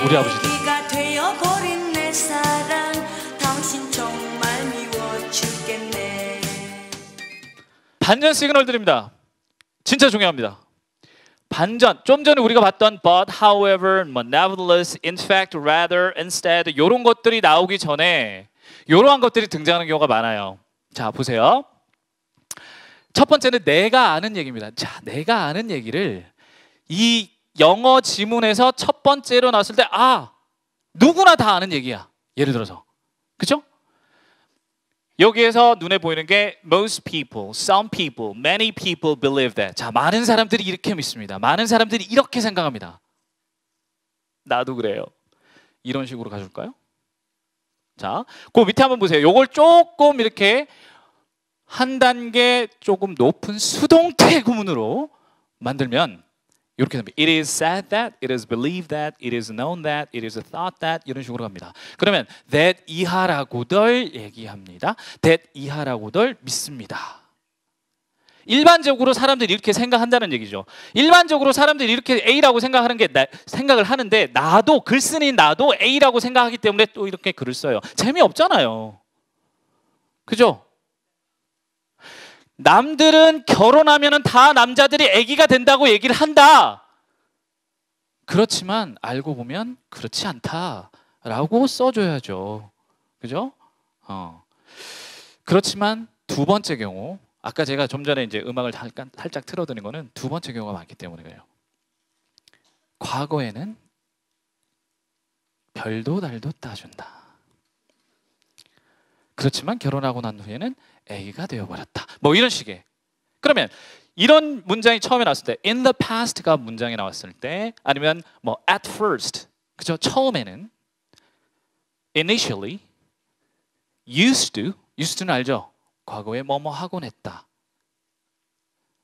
우리 아버지들. 애기가 되어버린 내 사랑 당신 정말 미워 죽겠네. 반전 시그널 드립니다. 진짜 중요합니다. 반전, 좀 전에 우리가 봤던 but, however, 뭐, nevertheless, in fact, rather, instead 이런 것들이 나오기 전에 이러한 것들이 등장하는 경우가 많아요. 자, 보세요. 첫 번째는 내가 아는 얘기입니다. 자, 내가 아는 얘기를 이 영어 지문에서 첫 번째로 나왔을 때 누구나 다 아는 얘기야. 예를 들어서. 그렇죠? 여기에서 눈에 보이는 게 most people, some people, many people believe that. 자, 많은 사람들이 이렇게 믿습니다. 많은 사람들이 이렇게 생각합니다. 나도 그래요. 이런 식으로 가줄까요? 자, 그 밑에 한번 보세요. 요걸 조금 이렇게 한 단계 조금 높은 수동태 구문으로 만들면 이렇게 됩니다. It is said that, it is believed that, it is known that, it is thought that 이런 식으로 갑니다. 그러면 that 이하라고들 얘기합니다. that 이하라고들 믿습니다. 일반적으로 사람들이 이렇게 생각한다는 얘기죠. 일반적으로 사람들이 이렇게 A라고 생각하는 게 생각을 하는데 나도 글쓴이인 나도 A라고 생각하기 때문에 또 이렇게 글을 써요. 재미없잖아요. 그죠? 남들은 결혼하면 다 남자들이 아기가 된다고 얘기를 한다. 그렇지만 알고 보면 그렇지 않다라고 써줘야죠. 그죠? 그렇지만 두 번째 경우, 아까 제가 좀 전에 이제 음악을 살짝 틀어드린 거는 두 번째 경우가 많기 때문에 그래요. 과거에는 별도 달도 따준다. 그렇지만 결혼하고 난 후에는 아기가 되어버렸다. 뭐 이런 식의. 그러면 이런 문장이 처음에 나왔을 때 in the past가 문장이 나왔을 때 아니면 뭐 at first, 그죠? 처음에는 initially, used to는 알죠? 과거에 뭐뭐 하곤 했다.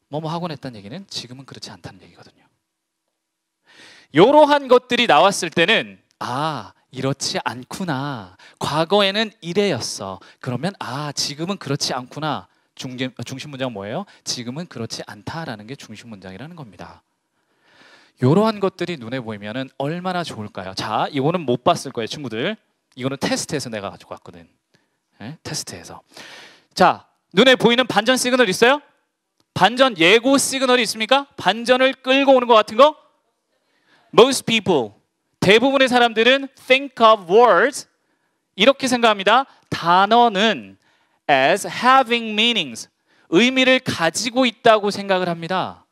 뭐뭐 하곤 했다는 얘기는 지금은 그렇지 않다는 얘기거든요. 이러한 것들이 나왔을 때는 이렇지 않구나. 과거에는 이래였어. 그러면 지금은 그렇지 않구나. 중심 문장 뭐예요? 지금은 그렇지 않다라는 게 중심 문장이라는 겁니다. 이러한 것들이 눈에 보이면은 얼마나 좋을까요? 자, 이거는 못 봤을 거예요, 친구들. 이거는 테스트에서 내가 가지고 왔거든. 네? 테스트에서. 자, 눈에 보이는 반전 시그널 있어요? 반전 예고 시그널이 있습니까? 반전을 끌고 오는 것 같은 거? Most people, 대부분의 사람들은 think of words, 이렇게 생각합니다. 단어는 as having meanings, 의미를 가지고 있다고 생각을 합니다.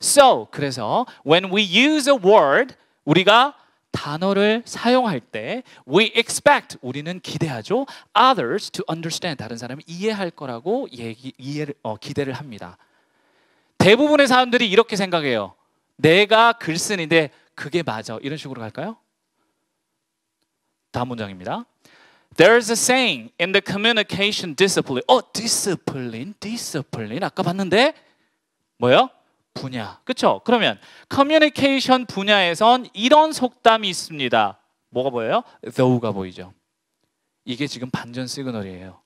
So, 그래서 when we use a word, 우리가 단어를 사용할 때 we expect, 우리는 기대하죠. others to understand, 다른 사람이 이해할 거라고 기대를 합니다. 대부분의 사람들이 이렇게 생각해요. 내가 글쓴이인데 그게 맞아. 이런 식으로 갈까요? 다음 문장입니다. There's a saying in the communication discipline. discipline. 아까 봤는데 뭐예요? 분야. 그렇죠? 그러면 커뮤니케이션 분야에선 이런 속담이 있습니다. 뭐가 보여요? though가 보이죠. 이게 지금 반전 시그널이에요.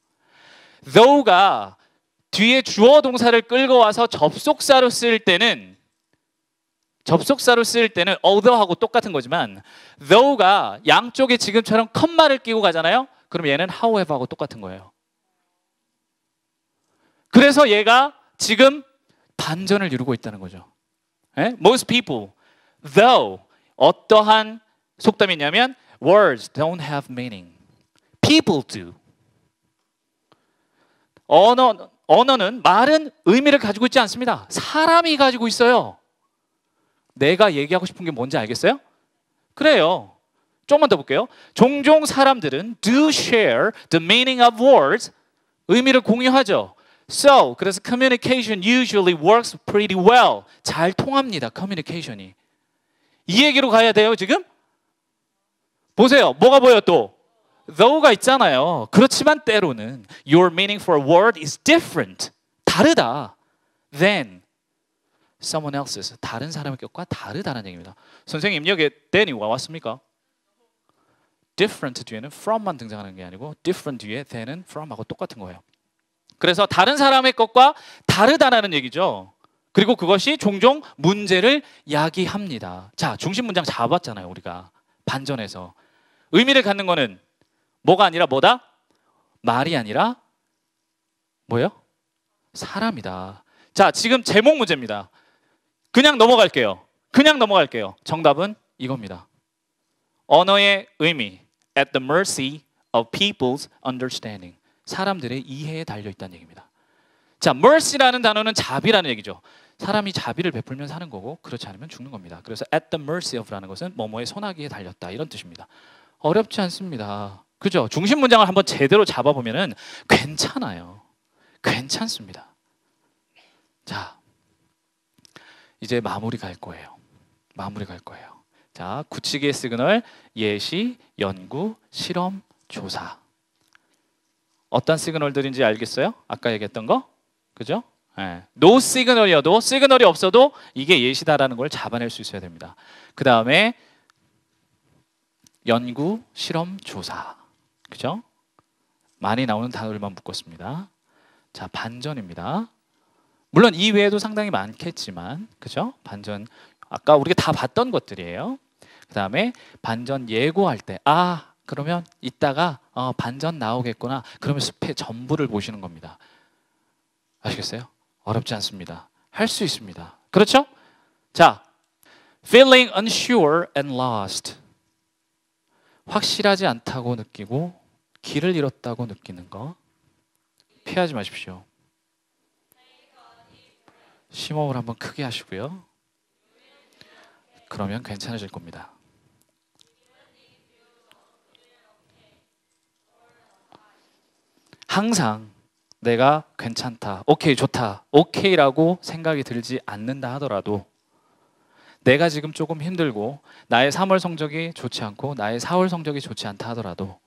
though가 뒤에 주어 동사를 끌고 와서 접속사로 쓸 때는 although하고 똑같은 거지만 though가 양쪽에 지금처럼 컴마를 끼고 가잖아요. 그럼 얘는 however하고 똑같은 거예요. 그래서 얘가 지금 반전을 이루고 있다는 거죠. Most people, though, 어떠한 속담이 있냐면 words don't have meaning. People do. 언어는 말은 의미를 가지고 있지 않습니다. 사람이 가지고 있어요. 내가 얘기하고 싶은 게 뭔지 알겠어요? 그래요. 조금만 더 볼게요. 종종 사람들은 do share the meaning of words, 의미를 공유하죠. So, 그래서 communication usually works pretty well. 잘 통합니다. communication이. 이 얘기로 가야 돼요, 지금? 보세요. 뭐가 보여요, 또? though가 있잖아요. 그렇지만 때로는 your meaning for a word is different. 다르다. than someone else's. 다른 사람의 것과 다르다는 얘기입니다. 선생님, 여기에 than이 와 왔습니까? different 뒤에는 from만 등장하는 게 아니고 different 뒤에 than은 from하고 똑같은 거예요. 그래서 다른 사람의 것과 다르다라는 얘기죠. 그리고 그것이 종종 문제를 야기합니다. 자, 중심 문장 잡았잖아요, 우리가. 반전해서. 의미를 갖는 거는 뭐가 아니라 뭐다? 말이 아니라 뭐예요? 사람이다. 자, 지금 제목 문제입니다. 그냥 넘어갈게요. 그냥 넘어갈게요. 정답은 이겁니다. 언어의 의미 at the mercy of people's understanding. 사람들의 이해에 달려 있다는 얘기입니다. 자, mercy라는 단어는 자비라는 얘기죠. 사람이 자비를 베풀면 사는 거고 그렇지 않으면 죽는 겁니다. 그래서 at the mercy of라는 것은 뭐뭐의 손아귀에 달렸다 이런 뜻입니다. 어렵지 않습니다. 그죠? 중심 문장을 한번 제대로 잡아보면은 괜찮아요. 괜찮습니다. 자, 이제 마무리 갈 거예요. 마무리 갈 거예요. 자, 굳히기의 시그널, 예시, 연구, 실험, 조사. 어떤 시그널들인지 알겠어요? 아까 얘기했던 거? 그죠? 네. 노 시그널이어도 시그널이 없어도 이게 예시다라는 걸 잡아낼 수 있어야 됩니다. 그 다음에 연구, 실험, 조사. 그죠? 많이 나오는 단어들만 묶었습니다. 자, 반전입니다. 물론 이 외에도 상당히 많겠지만, 그죠? 반전 아까 우리가 다 봤던 것들이에요. 그 다음에 반전 예고할 때, 그러면 이따가 반전 나오겠구나. 그러면 숲의 전부를 보시는 겁니다. 아시겠어요? 어렵지 않습니다. 할 수 있습니다. 그렇죠? 자, feeling unsure and lost. 확실하지 않다고 느끼고 길을 잃었다고 느끼는 거 피하지 마십시오. 심호흡을 한번 크게 하시고요. 그러면 괜찮아질 겁니다. 항상 내가 괜찮다, 오케이, 좋다, 오케이라고 생각이 들지 않는다 하더라도 내가 지금 조금 힘들고 나의 3월 성적이 좋지 않고 나의 4월 성적이 좋지 않다 하더라도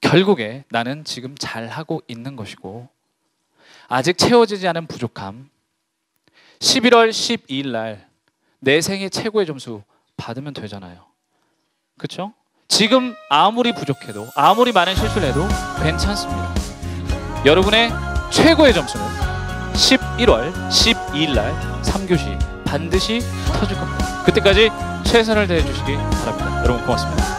결국에 나는 지금 잘하고 있는 것이고 아직 채워지지 않은 부족함 11월 12일 날 내 생애 최고의 점수 받으면 되잖아요. 그렇죠? 지금 아무리 부족해도 아무리 많은 실수를 해도 괜찮습니다. 여러분의 최고의 점수는 11월 12일 날 3교시 반드시 터질 겁니다. 그때까지 최선을 다해 주시기 바랍니다. 여러분 고맙습니다.